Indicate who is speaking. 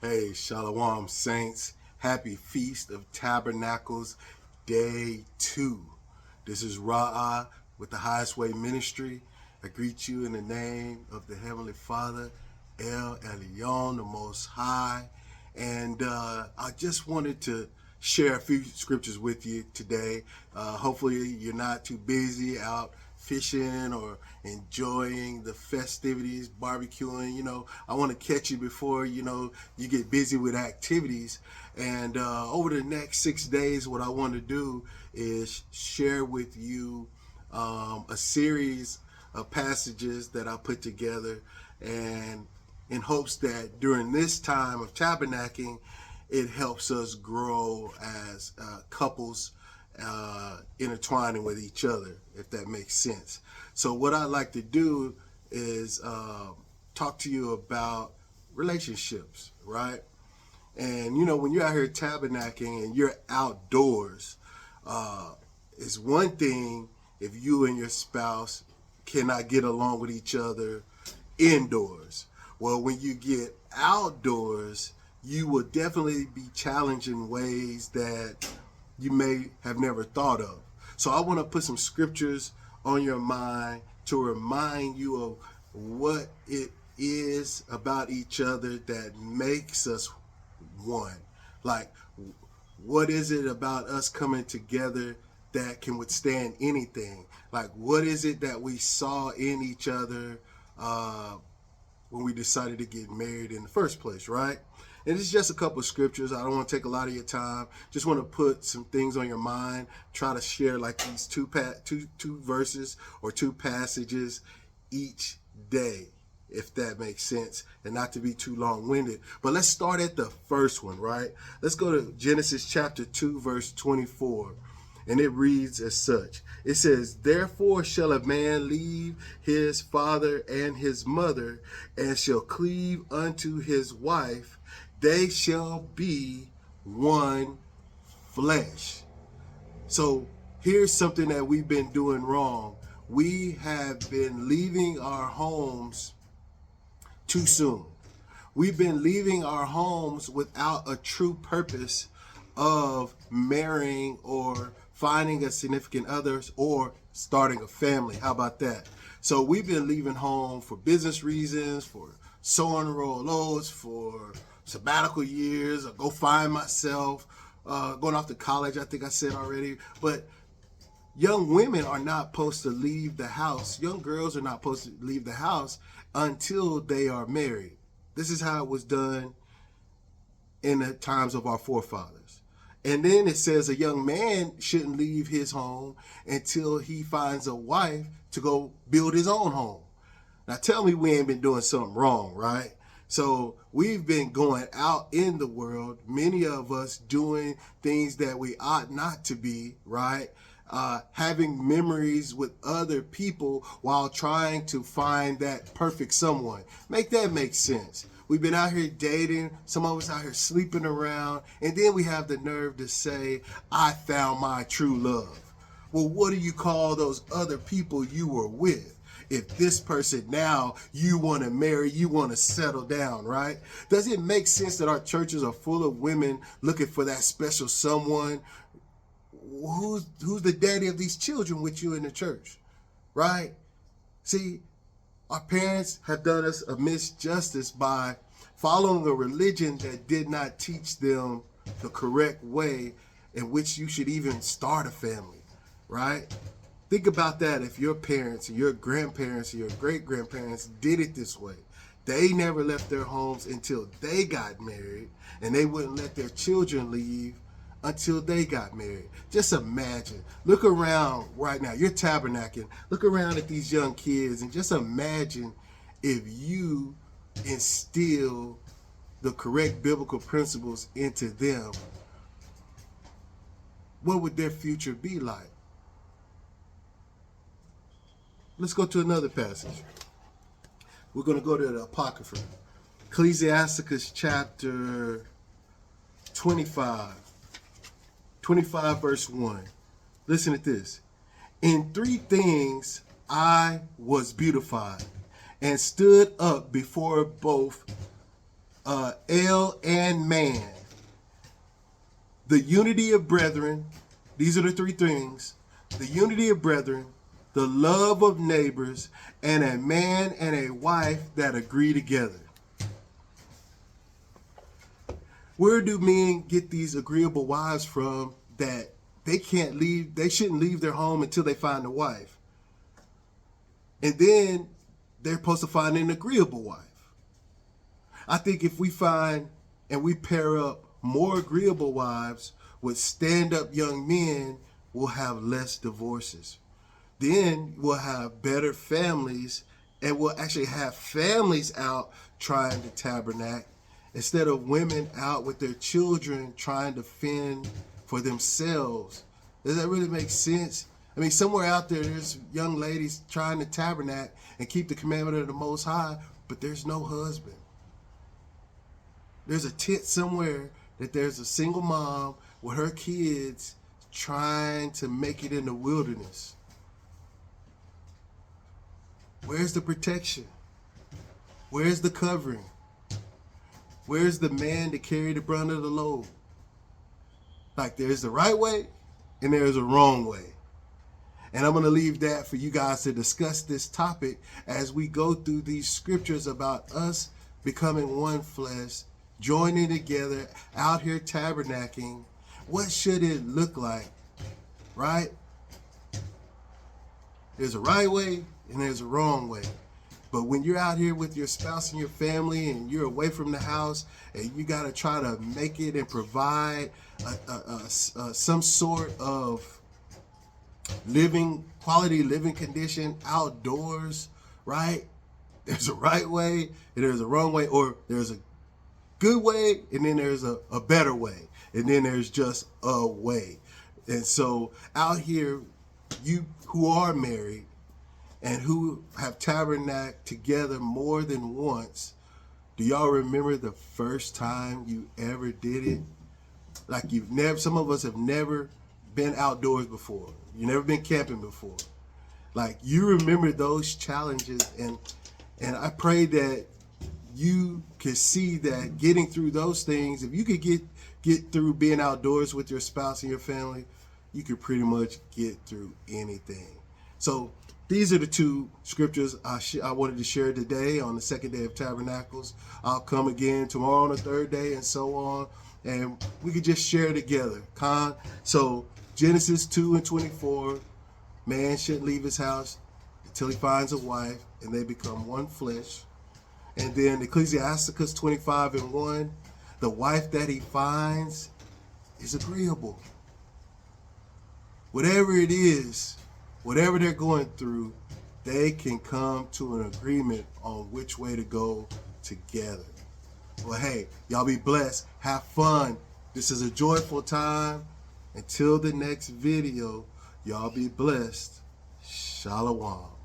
Speaker 1: Hey, Shalom Saints. Happy Feast of Tabernacles, Day 2. This is Raah with the THWMinistry. I greet you in the name of the Heavenly Father, El Elyon, the Most High. And I just wanted to share a few scriptures with you today. Hopefully you're not too busy out fishing or enjoying the festivities, barbecuing. I want to catch you before, you get busy with activities. And over the next 6 days, what I want to do is share with you a series of passages that I put together, and in hopes that during this time of tabernacling, it helps us grow as couples, intertwining with each other, if that makes sense. So what I'd like to do is talk to you about relationships, right? And when you're out here tabernacling and you're outdoors, it's one thing if you and your spouse cannot get along with each other indoors. Well, when you get outdoors, you will definitely be challenged in ways that you may have never thought of. So I want to put some scriptures on your mind to remind you of what it is about each other that makes us one. Like, what is it about us coming together that can withstand anything? Like, what is it that we saw in each other when we decided to get married in the first place, right? And it's just a couple of scriptures. I don't want to take a lot of your time. Just want to put some things on your mind. Try to share like these two verses or two passages each day, if that makes sense, and not to be too long-winded. But let's start at the first one, right? Let's go to Genesis chapter 2, verse 24. And it reads as such. It says, "Therefore shall a man leave his father and his mother, and shall cleave unto his wife. They shall be one flesh." So here's something that we've been doing wrong. We have been leaving our homes too soon. We've been leaving our homes without a true purpose of marrying or finding a significant other or starting a family. How about that? So we've been leaving home for business reasons, for sowing roll oats, for sabbatical years, or go find myself, going off to college, I think I said already. But young women are not supposed to leave the house. Young girls are not supposed to leave the house until they are married. This is how it was done in the times of our forefathers. And then it says a young man shouldn't leave his home until he finds a wife to go build his own home. Now tell me we ain't been doing something wrong, right? So we've been going out in the world, many of us doing things that we ought not to be, right? Having memories with other people while trying to find that perfect someone. Make that make sense. We've been out here dating, some of us out here sleeping around, and then we have the nerve to say, "I found my true love." Well, what do you call those other people you were with? If this person now you want to marry, you want to settle down, right? Does it make sense that our churches are full of women looking for that special someone? Who's the daddy of these children with you in the church, right? See, our parents have done us a misjustice by following a religion that did not teach them the correct way in which you should even start a family, right? Think about that. If your parents, or your grandparents, or your great-grandparents did it this way, they never left their homes until they got married, and they wouldn't let their children leave until they got married. Just imagine. Look around right now. You're tabernacling. Look around at these young kids and just imagine if you instill the correct biblical principles into them, what would their future be like? Let's go to another passage. We're going to go to the Apocrypha. Ecclesiasticus chapter 25 verse 1. Listen to this. "In 3 things I was beautified, and stood up before both L and man. The unity of brethren. These are the three things. The unity of brethren, the love of neighbors, and a man and a wife that agree together. Where do men get these agreeable wives from that they can't leave? They shouldn't leave their home until they find a wife. And then they're supposed to find an agreeable wife. I think if we find and we pair up more agreeable wives with stand-up young men, we'll have less divorces. Then we'll have better families, and we'll actually have families out trying to tabernacle instead of women out with their children trying to fend for themselves. Does that really make sense? I mean, somewhere out there, there's young ladies trying to tabernacle and keep the commandment of the Most High, but there's no husband. There's a tent somewhere that there's a single mom with her kids trying to make it in the wilderness. Where's the protection? Where's the covering? Where's the man to carry the brunt of the load? Like, there's the right way and there's a wrong way. And I'm going to leave that for you guys to discuss this topic as we go through these scriptures about us becoming one flesh, joining together, out here tabernacling. What should it look like, right? There's a right way and there's a wrong way. But when you're out here with your spouse and your family and you're away from the house and you got to try to make it and provide some sort of quality living condition outdoors, right? There's a right way and there's a wrong way, or there's a good way and then there's a better way, and then there's just a way. And so out here, you who are married and who have tabernacled together more than once, do y'all remember the first time you ever did it? Like, some of us have never been outdoors before. You've never been camping before. Like, you remember those challenges, and I pray that you can see that getting through those things, if you could get through being outdoors with your spouse and your family, you could pretty much get through anything. So these are the two scriptures I wanted to share today on the second day of Tabernacles. I'll come again tomorrow on the third day and so on, and we could just share together. So Genesis 2:24, man shouldn't leave his house until he finds a wife, and they become one flesh. And then Ecclesiasticus 25:1, the wife that he finds is agreeable. Whatever it is, whatever they're going through, they can come to an agreement on which way to go together. Well, hey, y'all be blessed. Have fun. This is a joyful time. Until the next video, y'all be blessed. Shalom.